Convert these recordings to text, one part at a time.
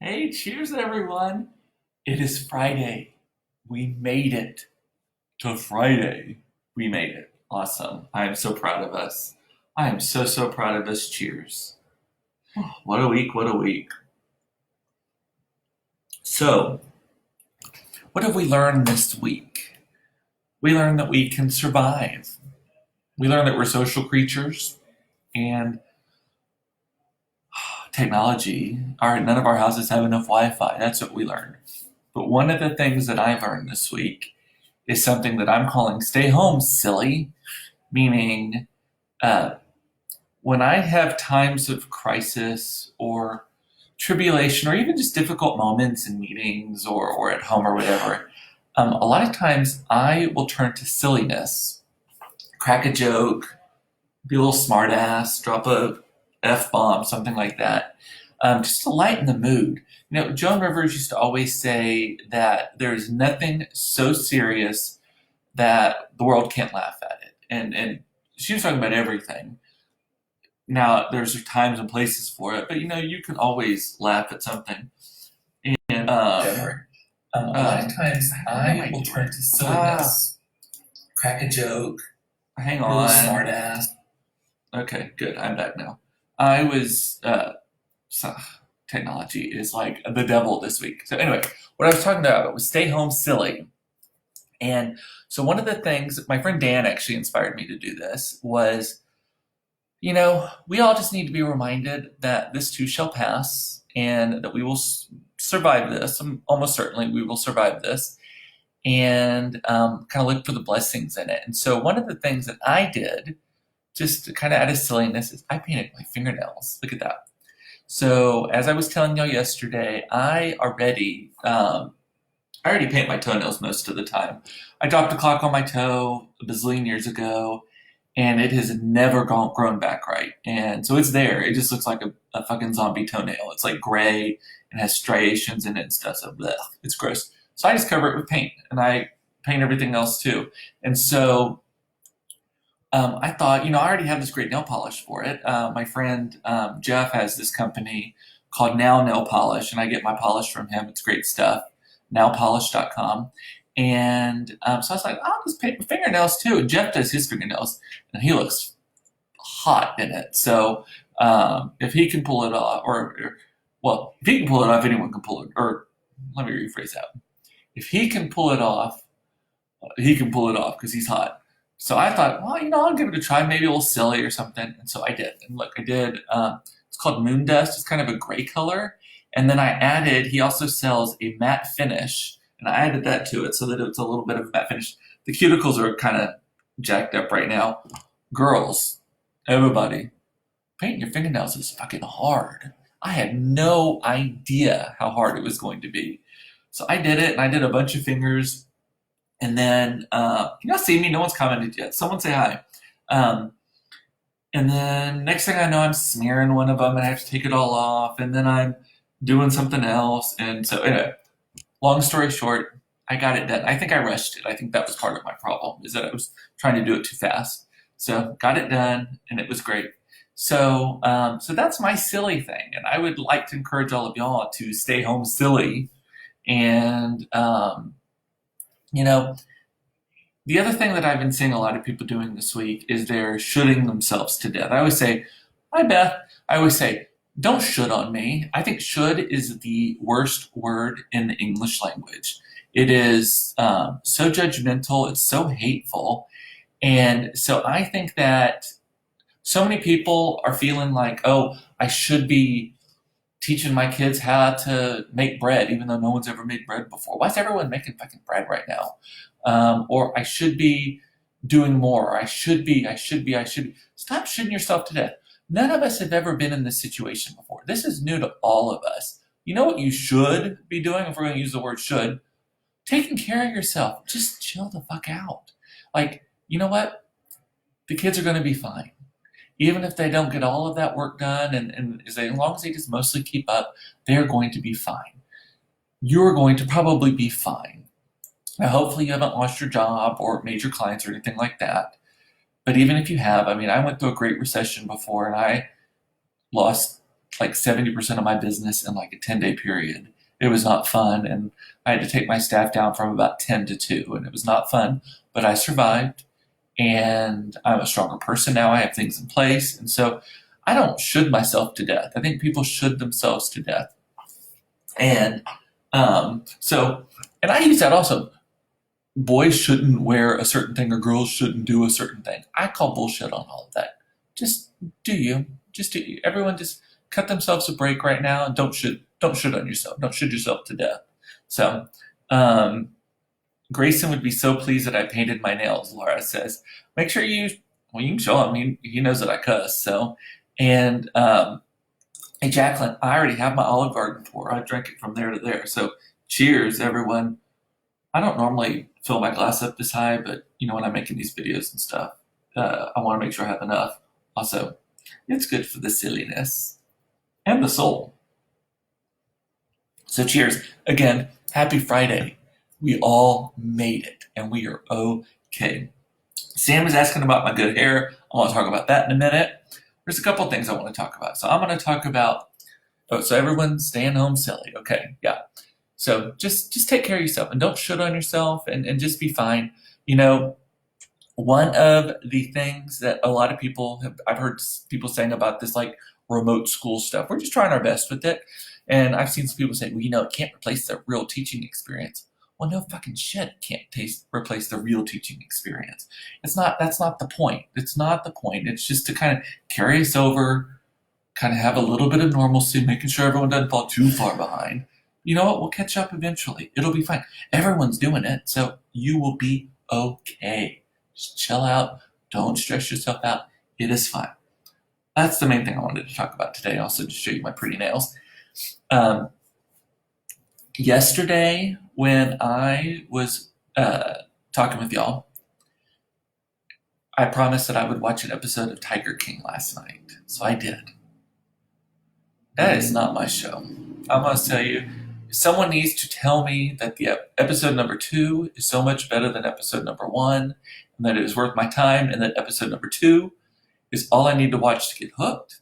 Hey, cheers, everyone. It is Friday. We made it to Friday. We made it. Awesome. I am so proud of us. I am so proud of us. Cheers. What a week. What a week. So, what have we learned this week? We learned that we can survive. We learned that we're social creatures and technology. None of our houses have enough Wi Fi. That's what we learned. But one of the things that I learned this week is something that I'm calling stay home silly, meaning uh, when I have times of crisis or tribulation or even just difficult moments in meetings or at home or whatever, a lot of times I will turn to silliness, crack a joke, be a little smartass, drop a F bomb, something like that, just to lighten the mood. Joan Rivers used to always say that there's nothing so serious that the world can't laugh at it. And she was talking about everything. Now, there's times and places for it, but you can always laugh at something. And a lot of times I will turn to silliness, crack a joke, hang on, smart ass. Okay, good. I'm back now. I was, so, technology is like the devil this week. So, anyway, what I was talking about was stay home silly. And so, one of the things, my friend Dan actually inspired me to do this was we all just need to be reminded that this too shall pass and that we will survive this. Almost certainly we will survive this and kind of look for the blessings in it. And so one of the things that I did, just kind of out of silliness, is I painted my fingernails. Look at that. So as I was telling y'all yesterday, I already paint my toenails most of the time. I dropped a clock on my toe a bazillion years ago, and it has never grown back right. And so it's there. It just looks like a fucking zombie toenail. It's like gray and has striations in it and stuff. So blech, it's gross. So I just cover it with paint, and I paint everything else too. And so I thought, I already have this great nail polish for it. My friend Jeff has this company called Now Nail Polish, and I get my polish from him. It's great stuff. Nowpolish.com. And so I was like, I'll just paint my fingernails too. And Jeff does his fingernails, and he looks hot in it. So if he can pull it off, well, if he can pull it off, anyone can pull it. Or let me rephrase that. If he can pull it off, he can pull it off because he's hot. So I thought, well, I'll give it a try. Maybe a little silly or something. And so I did. And look, I did. It's called Moon Dust. It's kind of a gray color. And then he also sells a matte finish. And I added that to it so that it's a little bit of a matte finish. The cuticles are kind of jacked up right now. Girls, everybody, painting your fingernails is fucking hard. I had no idea how hard it was going to be. So I did it, and I did a bunch of fingers. And then, can y'all see me? No one's commented yet. Someone say hi. And then next thing I know, I'm smearing one of them, and I have to take it all off. And then I'm doing something else. And so, anyway, long story short, I got it done. I think I rushed it. I think that was part of my problem, is that I was trying to do it too fast. So got it done, and it was great. So, so that's my silly thing. And I would like to encourage all of y'all to stay home silly. And, the other thing that I've been seeing a lot of people doing this week is they're shooting themselves to death. I always say, hi, Beth. I always say, don't should on me. I think should is the worst word in the English language. It is so judgmental. It's so hateful. And so I think that so many people are feeling like, oh, I should be teaching my kids how to make bread, even though no one's ever made bread before. Why is everyone making fucking bread right now? Or I should be doing more. Or I should be. Stop shooting yourself to death. None of us have ever been in this situation before. This is new to all of us. You know what you should be doing, if we're going to use the word should? Taking care of yourself. Just chill the fuck out. Like, you know what? The kids are going to be fine. Even if they don't get all of that work done, and as long as they just mostly keep up, they're going to be fine. You're going to probably be fine. Now, hopefully you haven't lost your job or major clients or anything like that. But even if you have, I went through a great recession before, and I lost like 70% of my business in like a 10-day period. It was not fun. And I had to take my staff down from about 10 to 2. And it was not fun, but I survived. And I'm a stronger person now. I have things in place. And so I don't should myself to death. I think people should themselves to death. And so, and I use that also. Boys shouldn't wear a certain thing or girls shouldn't do a certain thing. I call bullshit on all of that. Just do you. Just do you. Everyone just cut themselves a break right now and don't should on yourself. Don't should yourself to death. So um Grayson would be so pleased that I painted my nails, Laura says. Make sure well, you can show him. He knows that I cuss. So, and hey, Jacqueline, I already have my Olive Garden pour. I drank it from there to there. So, cheers, everyone. I don't normally fill my glass up this high, but when I'm making these videos and stuff, I want to make sure I have enough. Also, it's good for the silliness and the soul. So, cheers. Again, happy Friday. We all made it, and we are okay. Sam is asking about my good hair. I want to talk about that in a minute. There's a couple things I want to talk about. So I'm going to talk about, so everyone's staying home silly. Okay, yeah. So just take care of yourself and don't shit on yourself and just be fine. One of the things that a lot of people I've heard people saying about this like remote school stuff, we're just trying our best with it. And I've seen some people say, well, it can't replace the real teaching experience. Well, no fucking shit, it can't replace the real teaching experience. That's not the point. It's not the point. It's just to kind of carry us over, kind of have a little bit of normalcy, making sure everyone doesn't fall too far behind. You know what? We'll catch up eventually. It'll be fine. Everyone's doing it, so you will be okay. Just chill out. Don't stress yourself out. It is fine. That's the main thing I wanted to talk about today. Also, to show you my pretty nails. Yesterday, when I was talking with y'all, I promised that I would watch an episode of Tiger King last night. So I did. That is not my show. I must tell you, someone needs to tell me that the episode number 2 is so much better than episode number 1, and that it is worth my time, and that episode number 2 is all I need to watch to get hooked.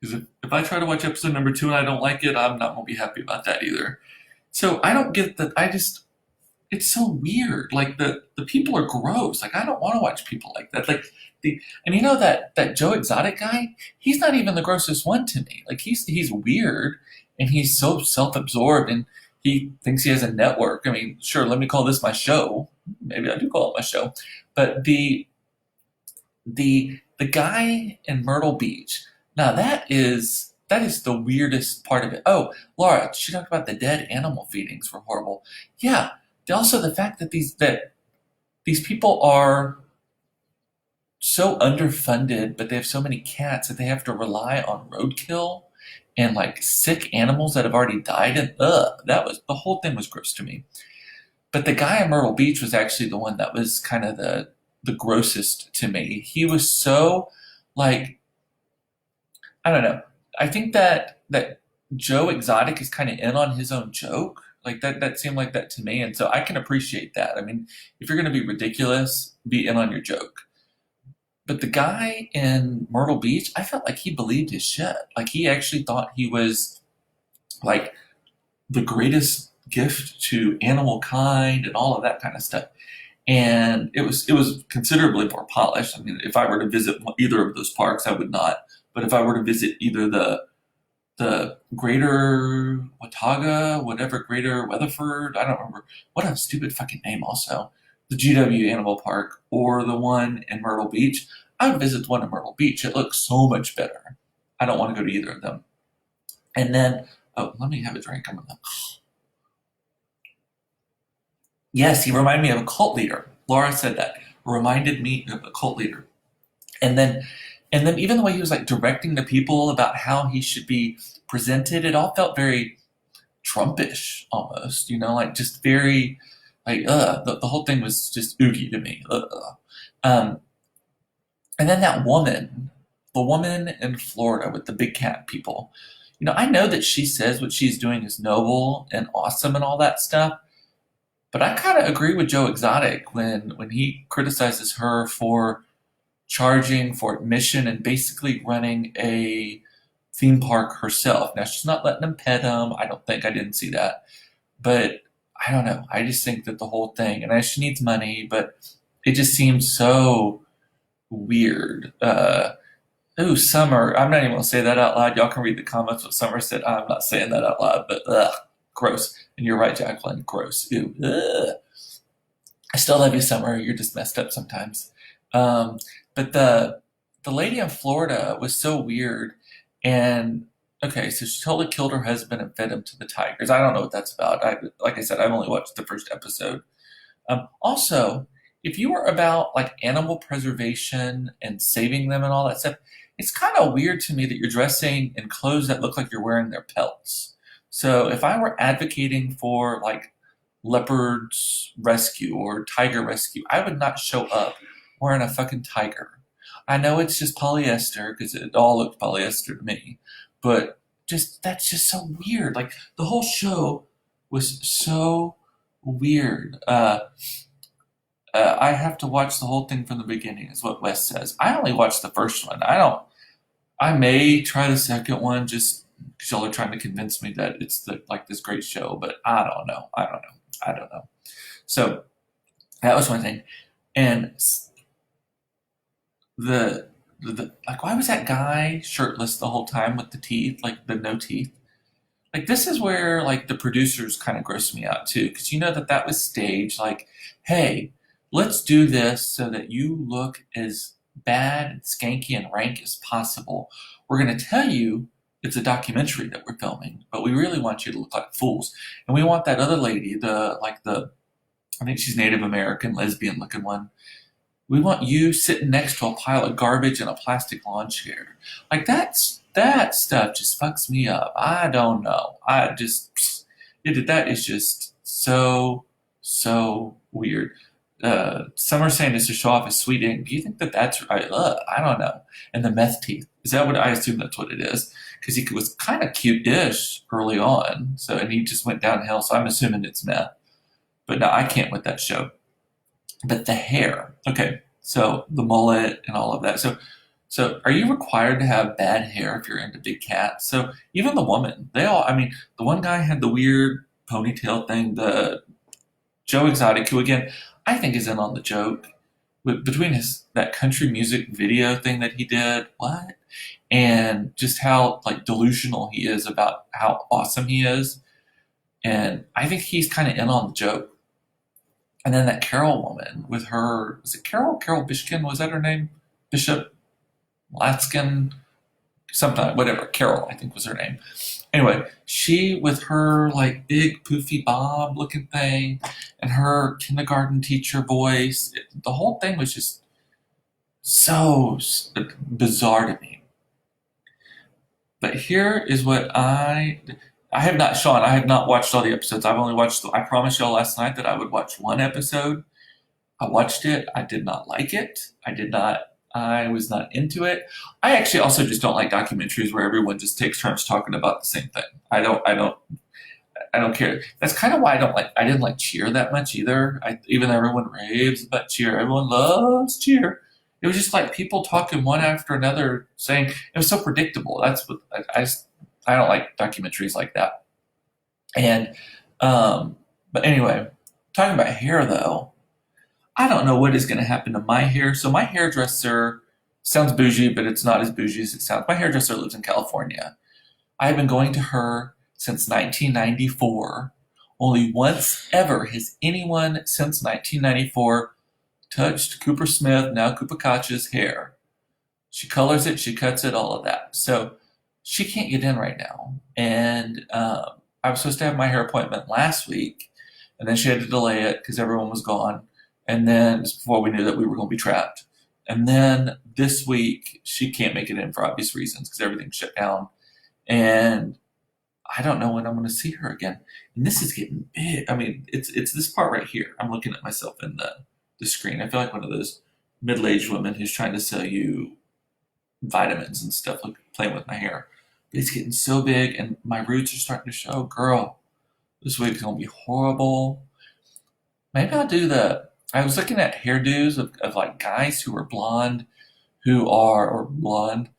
Because if I try to watch episode number 2 and I don't like it, I'm not going to be happy about that either. So I don't get that. It's so weird. Like the people are gross. Like I don't want to watch people like that. Like that Joe Exotic guy, he's not even the grossest one to me. Like he's weird and he's so self-absorbed and he thinks he has a network. I mean, sure, let me call this my show. Maybe I do call it my show. But the guy in Myrtle Beach, now that is the weirdest part of it. Oh, Laura, she talked about the dead animal feedings were horrible. Yeah. Also the fact that these people are so underfunded, but they have so many cats that they have to rely on roadkill and like sick animals that have already died. And the whole thing was gross to me. But the guy in Myrtle Beach was actually the one that was kind of the grossest to me. He was so like, I don't know. I think that Joe Exotic is kind of in on his own joke. Like that seemed like that to me. And so I can appreciate that. I mean, if you're going to be ridiculous, be in on your joke. But the guy in Myrtle Beach, I felt like he believed his shit. Like he actually thought he was like the greatest gift to animal kind and all of that kind of stuff. And it was considerably more polished. I mean, if I were to visit either of those parks, I would not. But if I were to visit either the Greater Watauga, whatever, Greater Weatherford, I don't remember, what a stupid fucking name also, the GW Animal Park, or the one in Myrtle Beach, I would visit the one in Myrtle Beach. It looks so much better. I don't want to go to either of them. And then, let me have a drink. Yes, he reminded me of a cult leader. Laura said that. Reminded me of a cult leader. And then even the way he was like directing the people about how he should be presented, it all felt very Trumpish almost, like just very like the whole thing was just oogie to me. And then that woman, the woman in Florida with the big cat people, I know that she says what she's doing is noble and awesome and all that stuff, but I kind of agree with Joe Exotic when he criticizes her for charging for admission and basically running a theme park herself. Now she's not letting him pet him. I don't think I didn't see that, but I don't know. I just think that the whole thing, and she needs money, but it just seems so weird. Ooh, Summer. I'm not even gonna say that out loud. Y'all can read the comments what Summer said. I'm not saying that out loud, but ugh, gross. And you're right, Jacqueline. Gross. Ew. Ugh. I still love you, Summer. You're just messed up sometimes. Um, but the lady in Florida was so weird. And okay, so she totally killed her husband and fed him to the tigers. I don't know what that's about. Like I said, I've only watched the first episode. Also, if you were about like animal preservation and saving them and all that stuff, it's kind of weird to me that you're dressing in clothes that look like you're wearing their pelts. So if I were advocating for like leopards rescue or tiger rescue, I would not show up wearing a fucking tiger. I know it's just polyester because it all looked polyester to me, but just that's just so weird. Like the whole show was so weird. I have to watch the whole thing from the beginning, is what Wes says. I only watched the first one. I don't. I may try the second one just because y'all are trying to convince me that it's like this great show, but I don't know. I don't know. I don't know. So that was one thing, and the like, why was that guy shirtless the whole time with the teeth, like the no teeth? Like this is where like the producers kind of gross me out too, because you know that that was staged. Like, hey, let's do this so that you look as bad and skanky and rank as possible. We're going to tell you it's a documentary that we're filming, but we really want you to look like fools, and we want that other lady, the I think she's Native American, lesbian looking one. We want you sitting next to a pile of garbage and a plastic lawn chair. Like that stuff just fucks me up. I don't know. That is just so weird. Some are saying this to show off his sweet ink. Do you think that that's right? I don't know. And the meth teeth. Is that what I assume that's what it is? Because he was kind of cute-ish early on. So, and he just went downhill. So I'm assuming it's meth. But no, I can't with that show. But the hair. Okay, so the mullet and all of that. So are you required to have bad hair if you're into big cats? So even the woman, they all. I mean, the one guy had the weird ponytail thing. The Joe Exotic, who again I think is in on the joke, between his that country music video thing that he did, what, and just how like delusional he is about how awesome he is, and I think he's kind of in on the joke. And then that Carol woman with her, was it Carol? Carol Bishkin, was that her name? Bishop Latskin, something, whatever. Carol, I think was her name. Anyway, she with her like big poofy bob looking thing and her kindergarten teacher voice, the whole thing was just so bizarre to me. But here is what I have not, Sean, I have not watched all the episodes. I've only watched, I promised y'all last night that I would watch one episode. I watched it. I did not like it. I was not into it. I actually also just don't like documentaries where everyone just takes turns talking about the same thing. I don't care. That's kind of why I didn't like Cheer that much either. Even though everyone raves about Cheer, everyone loves Cheer. It was just like people talking one after another saying, it was so predictable. That's what I don't like documentaries like that. And, but anyway, talking about hair though, I don't know what is going to happen to my hair. So my hairdresser sounds bougie, but it's not as bougie as it sounds. My hairdresser lives in California. I've been going to her since 1994. Only once ever has anyone since 1994 touched Cooper Smith, now Cooper Koch's hair. She colors it, she cuts it, all of that. So she can't get in right now. And I was supposed to have my hair appointment last week, and then she had to delay it because everyone was gone. And then just before we knew that we were going to be trapped. And then this week, she can't make it in for obvious reasons because everything's shut down. And I don't know when I'm going to see her again. And this is getting big. I mean, it's this part right here. I'm looking at myself in the screen. I feel like one of those middle-aged women who's trying to sell you vitamins and stuff, like playing with my hair. But it's getting so big, and my roots are starting to show. Girl, this week's going to be horrible. Maybe I'll do I was looking at hairdos of like guys who are blonde, or blonde,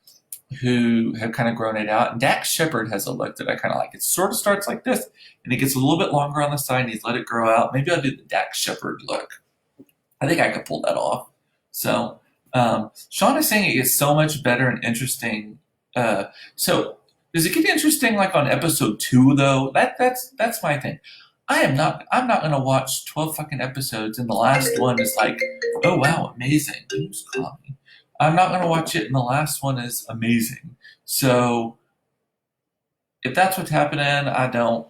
who have kind of grown it out. And Dax Shepard has a look that I kind of like. It sort of starts like this, and it gets a little bit longer on the side, and he's let it grow out. Maybe I'll do the Dax Shepard look. I think I could pull that off. So Sean is saying it gets so much better and interesting. So does it get interesting like on episode 2 though? That's my thing. I'm not gonna watch 12 fucking episodes and the last one is like, oh wow, amazing. Who's calling? I'm not gonna watch it and the last one is amazing. So if that's what's happening, I don't.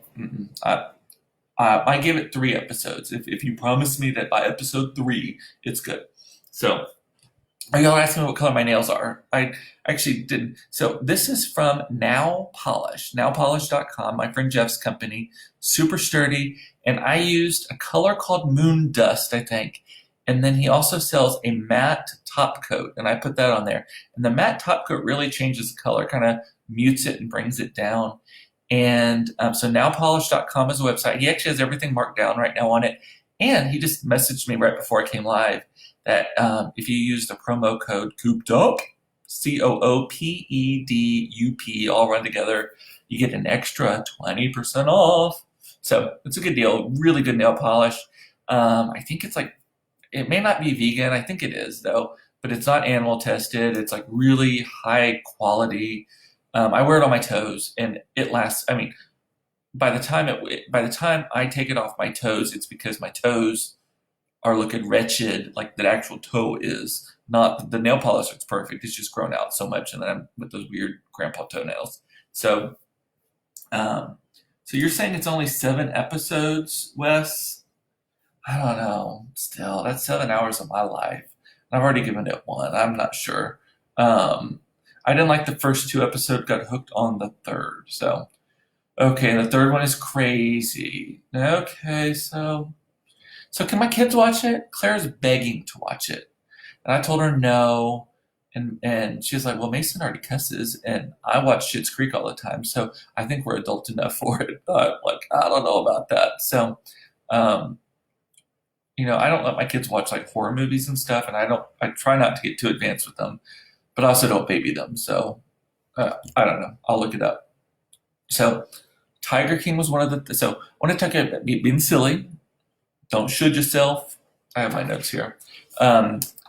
I give it 3 episodes. If you promise me that by episode 3 it's good. So y'all asking me what color my nails are. I actually didn't. So this is from Now Polish, nowpolish.com, my friend Jeff's company. Super sturdy. And I used a color called Moon Dust, I think. And then he also sells a matte top coat, and I put that on there. And the matte top coat really changes the color, kind of mutes it and brings it down. And so nowpolish.com is a website. He actually has everything marked down right now on it. And he just messaged me right before I came live that if you use the promo code Cooped Up, COOPEDUP, all run together, you get an extra 20% off. So it's a good deal. Really good nail polish. I think it's like, it may not be vegan. I think it is though, but it's not animal tested. It's like really high quality. I wear it on my toes, and it lasts. I mean, by the time I take it off my toes, it's because my toes are looking wretched, like the actual toe is. Not the nail polish looks perfect. It's just grown out so much, and then I'm with those weird grandpa toenails. So, so you're saying it's only 7 episodes, Wes? I don't know. Still, that's 7 hours of my life. I've already given it 1. I'm not sure. I didn't like the first 2 episodes. Got hooked on the third. So, okay, the third one is crazy. Okay, so can my kids watch it? Claire's begging to watch it, and I told her no. And she's like, well, Mason already cusses, and I watch Schitt's Creek all the time, so I think we're adult enough for it. But I'm like, I don't know about that. So, um, I don't let my kids watch like horror movies and stuff, and I try not to get too advanced with them, but I also don't baby them. So, I don't know. I'll look it up. So, Tiger King was one of the. So, I want to talk about being silly. Don't should yourself. I have my notes here.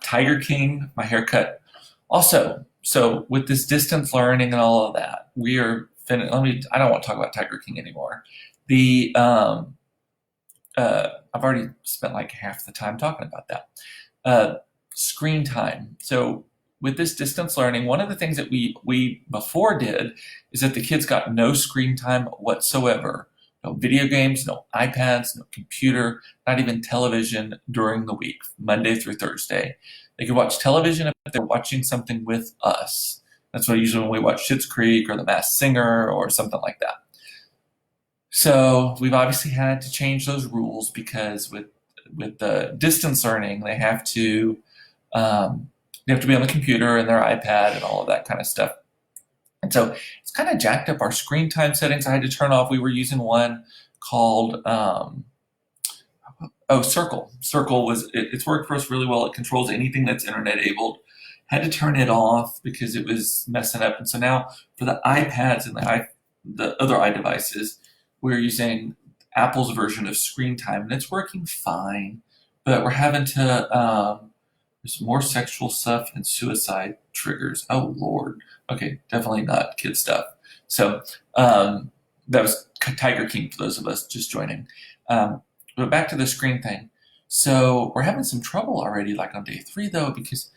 Tiger King, my haircut. Also, so with this distance learning and all of that, we are finished. I don't want to talk about Tiger King anymore. The I've already spent like half the time talking about that. Screen time. So with this distance learning, one of the things that we before did is that the kids got no screen time whatsoever. No video games, no iPads, no computer, not even television during the week, Monday through Thursday. They could watch television if they're watching something with us. That's what usually when we watch Schitt's Creek or The Masked Singer or something like that. So we've obviously had to change those rules because with the distance learning, they have to be on the computer and their iPad and all of that kind of stuff. And so it's kind of jacked up our screen time settings. I had to turn off. We were using one called Circle. Circle it's worked for us really well. It controls anything that's internet enabled. Had to turn it off because it was messing up. And so now for the iPads and the other iDevices, we're using Apple's version of screen time, and it's working fine. But we're having to there's more sexual stuff and suicide triggers. Oh Lord. Okay, definitely not kid stuff. So that was Tiger King for those of us just joining. But back to the screen thing. So we're having some trouble already, like on day 3 though, because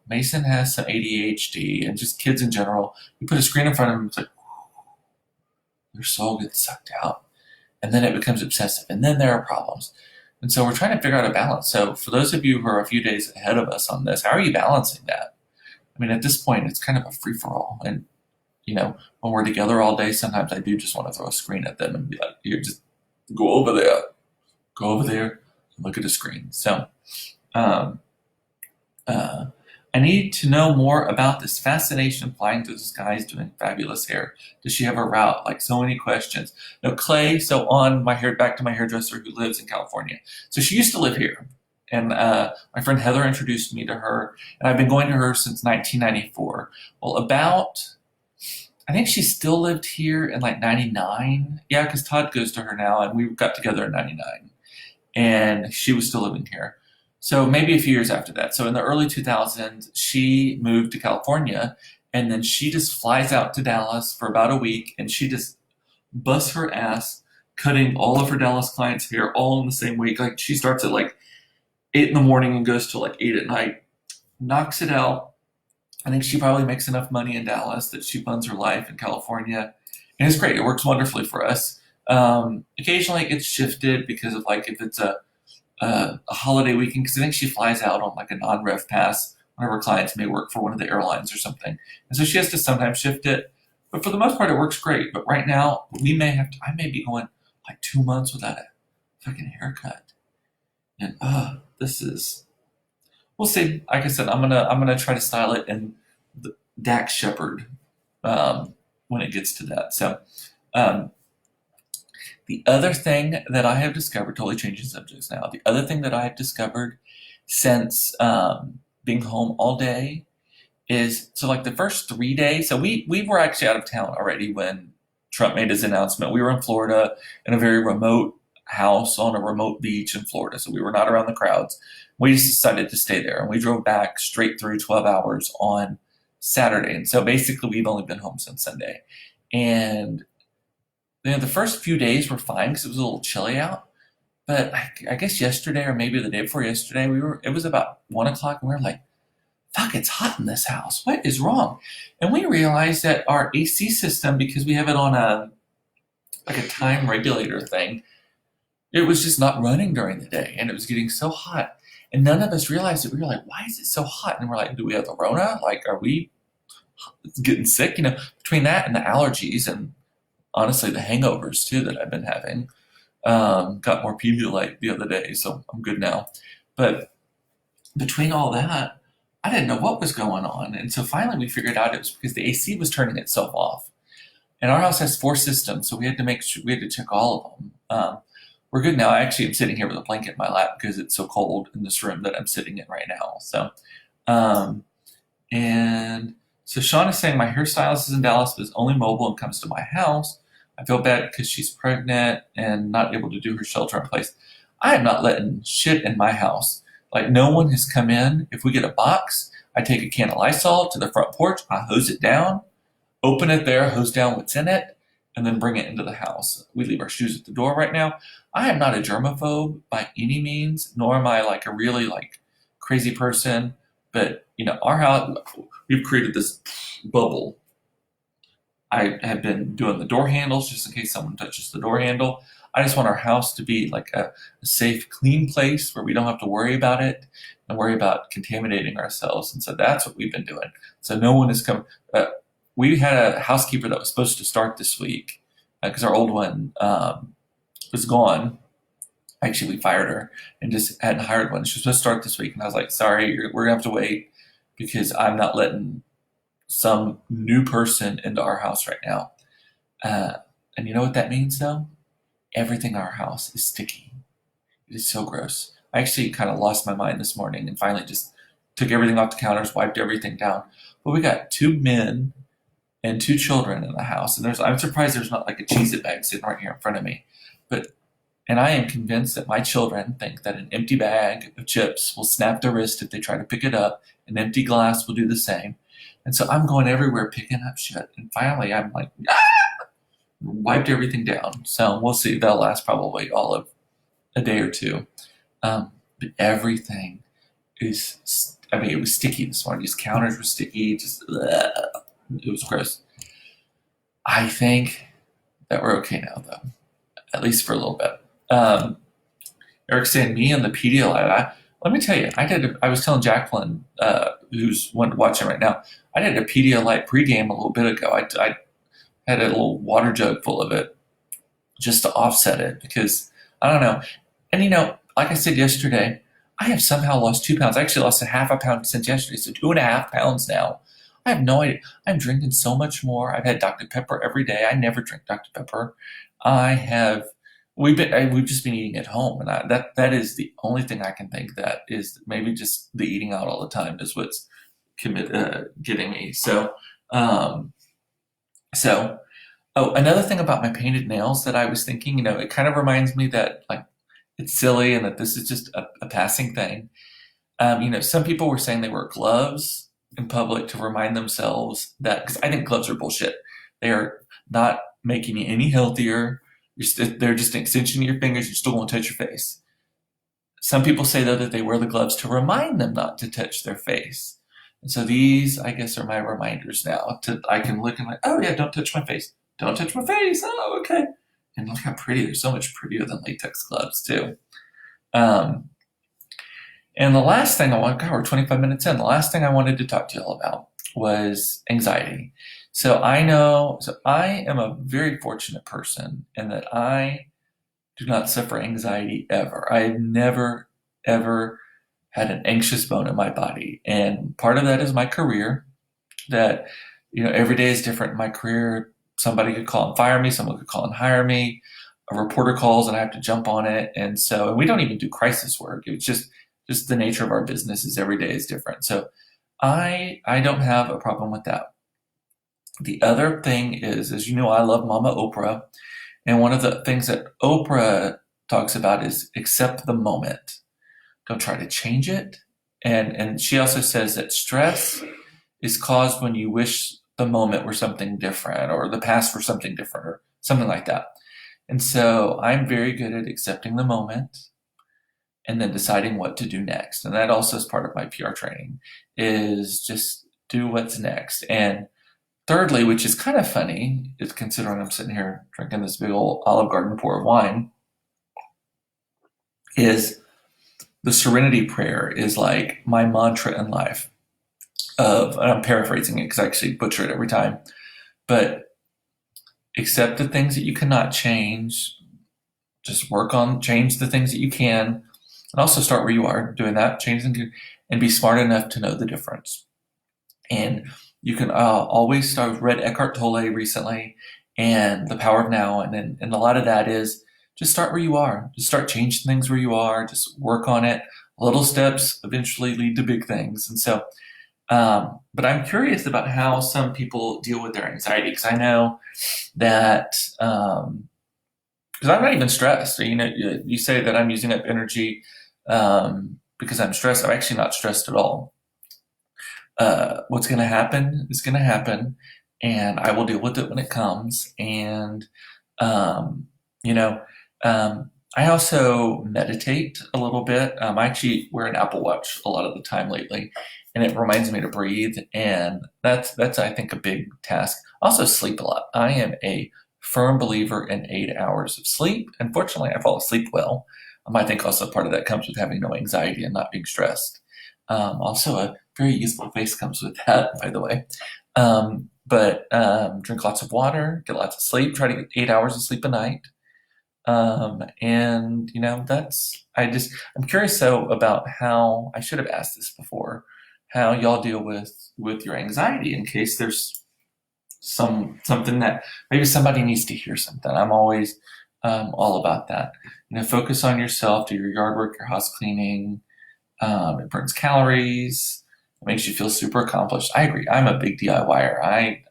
Mason has some ADHD and just kids in general. You put a screen in front of them, it's like their soul gets sucked out, and then it becomes obsessive, and then there are problems. And so we're trying to figure out a balance. So for those of you who are a few days ahead of us on this, how are you balancing that? I mean, at this point, it's kind of a free-for-all. And, when we're together all day, sometimes I do just want to throw a screen at them and be like, here, just go over there, and look at the screen. So I need to know more about this fascination flying through the skies doing fabulous hair. Does she have a route? Like so many questions. No, Clay, so on back to my hairdresser who lives in California. So she used to live here. And my friend Heather introduced me to her, and I've been going to her since 1994. Well, I think she still lived here in like 99. Yeah, because Todd goes to her now, and we got together in 99, and she was still living here. So maybe a few years after that. So in the early 2000s, she moved to California, and then she just flies out to Dallas for about a week, and she just busts her ass cutting all of her Dallas clients' hair all in the same week. Like she starts at like 8 in the morning and goes till like 8 at night, knocks it out. I think she probably makes enough money in Dallas that she funds her life in California, and it's great. It works wonderfully for us. Occasionally, it gets shifted because of like if it's a holiday weekend, because I think she flies out on like a non-rev pass. One of her clients may work for one of the airlines or something, and so she has to sometimes shift it. But for the most part, it works great. But right now, I may be going like 2 months without a fucking haircut, and this is. We'll see. Like I said, I'm gonna try to style it in the Dax Shepard when it gets to that. So um, the other thing that I have discovered, totally changing subjects now. The other thing that I have discovered since being home all day is so like the first 3 days. So we were actually out of town already when Trump made his announcement. We were in Florida in a very remote house on a remote beach in Florida, so we were not around the crowds. We just decided to stay there, and we drove back straight through 12 hours on Saturday. And so basically, we've only been home since Sunday. And the first few days were fine because it was a little chilly out. But I guess yesterday or maybe the day before yesterday, it was about 1 o'clock, and we were like, fuck, it's hot in this house. What is wrong? And we realized that our AC system, because we have it on a time regulator thing, it was just not running during the day, and it was getting so hot. And none of us realized it. We were like, why is it so hot? And we're like, do we have the Rona? Like, are we getting sick? Between that and the allergies and honestly the hangovers too that I've been having. Got more Pedialyte the other day, so I'm good now. But between all that, I didn't know what was going on. And so finally we figured out it was because the AC was turning itself off. And our house has 4 systems, so we had to make sure we had to check all of them. We're good now. I actually am sitting here with a blanket in my lap because it's so cold in this room that I'm sitting in right now. So, and so Sean is saying my hairstylist is in Dallas, but is only mobile and comes to my house. I feel bad because she's pregnant and not able to do her shelter in place. I am not letting shit in my house. Like no one has come in. If we get a box, I take a can of Lysol to the front porch. I hose it down, open it there, hose down what's in it, and then bring it into the house. We leave our shoes at the door right now. I am not a germaphobe by any means, nor am I like a really like crazy person. But our house, we've created this bubble. I have been doing the door handles just in case someone touches the door handle. I just want our house to be like a safe, clean place where we don't have to worry about it and worry about contaminating ourselves. And so that's what we've been doing. So no one has come. We had a housekeeper that was supposed to start this week because our old one was gone. Actually, we fired her and just hadn't hired one. She was supposed to start this week, and I was like, sorry, we're going to have to wait because I'm not letting some new person into our house right now. And you know what that means, though? Everything in our house is sticky. It is so gross. I actually kind of lost my mind this morning and finally just took everything off the counters, wiped everything down. But we got 2 men and 2 children in the house. And I'm surprised there's not like a Cheez-It bag sitting right here in front of me. And I am convinced that my children think that an empty bag of chips will snap their wrist if they try to pick it up. An empty glass will do the same. And so I'm going everywhere picking up shit. And finally I'm like, wiped everything down. So we'll see. That'll last probably all of a day or two. But everything is, it was sticky this morning. These counters were sticky. It was gross. I think that we're okay now, though, at least for a little bit. Eric's saying me and the Pedialyte. Let me tell you, I was telling Jacqueline, who's watching right now, I did a Pedialyte pregame a little bit ago. I had a little water jug full of it just to offset it because I don't know. And like I said yesterday, I have somehow lost 2 pounds. I actually lost a half a pound since yesterday, so 2.5 pounds now. I have no idea. I'm drinking so much more. I've had Dr. Pepper every day. I never drink Dr. Pepper. I have we've just been eating at home, and that is the only thing I can think that is maybe just the eating out all the time is what's getting me. Um, so oh, another thing about my painted nails that I was thinking, it kind of reminds me that like it's silly and that this is just a passing thing. Some people were saying they wear gloves in public to remind themselves that, because I think gloves are bullshit. They are not making you any healthier. They're just an extension of your fingers. You still won't touch your face. Some people say, though, that they wear the gloves to remind them not to touch their face. And so these, I guess, are my reminders now. I can look and like, oh yeah, don't touch my face. Don't touch my face. Oh, okay. And look how pretty. They're so much prettier than latex gloves, too. Um, and the last thing God, we're 25 minutes in. The last thing I wanted to talk to you all about was anxiety. So I am a very fortunate person in that I do not suffer anxiety ever. I have never, ever had an anxious bone in my body. And part of that is my career, that, every day is different in my career. Somebody could call and fire me, someone could call and hire me, a reporter calls and I have to jump on it. And we don't even do crisis work. It's just the nature of our business is every day is different. So I don't have a problem with that. The other thing is, as you know, I love Mama Oprah. And one of the things that Oprah talks about is accept the moment. Don't try to change it. And she also says that stress is caused when you wish the moment were something different or the past were something different or something like that. And so I'm very good at accepting the moment and then deciding what to do next. And that also is part of my PR training, is just do what's next. And thirdly, which is kind of funny, is considering I'm sitting here drinking this big old Olive Garden pour of wine, is the serenity prayer is like my mantra in life and I'm paraphrasing it because I actually butcher it every time, but accept the things that you cannot change, just change the things that you can, and also start where you are doing that, change them, and be smart enough to know the difference. And you can always start with read Eckhart Tolle recently and The Power of Now. And a lot of that is just start where you are. Just start changing things where you are. Just work on it. Little steps eventually lead to big things. And so, but I'm curious about how some people deal with their anxiety, because I know that, because I'm not even stressed. So, you say that I'm using up energy because I'm stressed. I'm actually not stressed at all. What's going to happen is going to happen, and I will deal with it when it comes. And um, you know, I also meditate a little bit. I actually wear an Apple Watch a lot of the time lately, and it reminds me to breathe. And that's I think a big task. Also, sleep a lot. I am a firm believer in 8 hours of sleep. Unfortunately, I fall asleep well. I think also part of that comes with having no anxiety and not being stressed. Also, a very useful face comes with that, by the way. But drink lots of water, get lots of sleep, try to get 8 hours of sleep a night. And I'm curious though about how, I should have asked this before, how y'all deal with your anxiety in case there's something that maybe somebody needs to hear something. I'm always all about that. Focus on yourself, do your yard work, your house cleaning. It burns calories. It makes you feel super accomplished. I agree. I'm a big DIYer.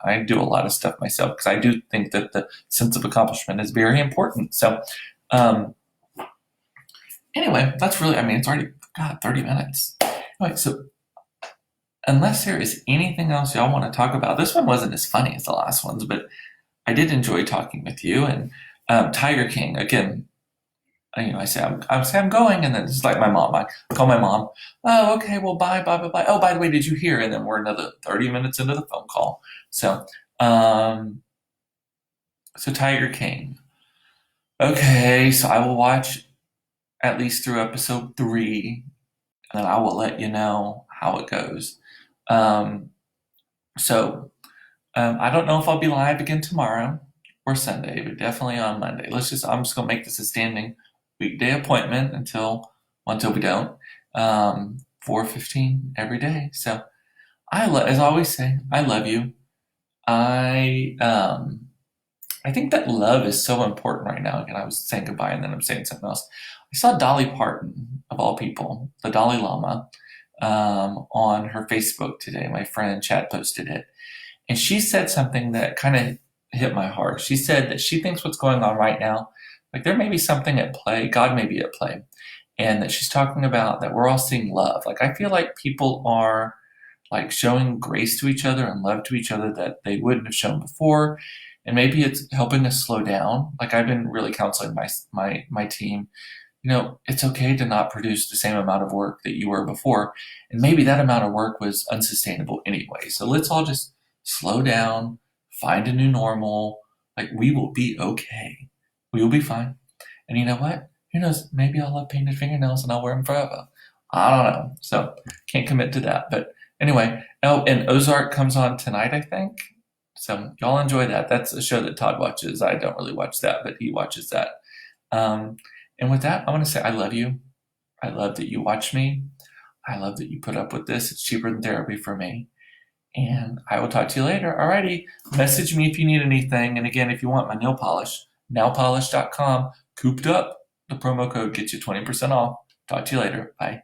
I do a lot of stuff myself because I do think that the sense of accomplishment is very important. So, anyway, that's really, it's already, God, 30 minutes. Anyway, so unless there is anything else y'all want to talk about, this one wasn't as funny as the last ones, but I did enjoy talking with you. And Tiger King, again, I say I'm going, and then it's like my mom. I call my mom. Oh, okay. Well, bye, bye, bye, bye. Oh, by the way, did you hear? And then we're another 30 minutes into the phone call. So, so Tiger King. Okay, so I will watch at least through episode 3, and then I will let you know how it goes. Um, so, I don't know if I'll be live again tomorrow or Sunday, but definitely on Monday. I'm just gonna make this a standing weekday appointment until we don't. 4:15 every day. So as I always say, I love you. I I think that love is so important right now. Again, I was saying goodbye and then I'm saying something else. I saw Dolly Parton, of all people, the Dalai Lama, on her Facebook today. My friend Chad posted it. And she said something that kind of hit my heart. She said that she thinks what's going on right now, like there may be something at play, God may be at play, and that she's talking about that we're all seeing love. Like I feel like people are like showing grace to each other and love to each other that they wouldn't have shown before. And maybe it's helping us slow down. Like I've been really counseling my team. It's okay to not produce the same amount of work that you were before. And maybe that amount of work was unsustainable anyway. So let's all just slow down, find a new normal. Like we will be okay. We will be fine. And you know what? Who knows? Maybe I'll have painted fingernails and I'll wear them forever. I don't know. So can't commit to that. But anyway, oh, and Ozark comes on tonight, I think. So y'all enjoy that. That's a show that Todd watches. I don't really watch that, but he watches that. Um, and with that, I want to say I love you. I love that you watch me. I love that you put up with this. It's cheaper than therapy for me. And I will talk to you later. Alrighty. Message me if you need anything. And again, if you want my nail polish, nailpolish.com, cooped up. The promo code gets you 20% off. Talk to you later. Bye.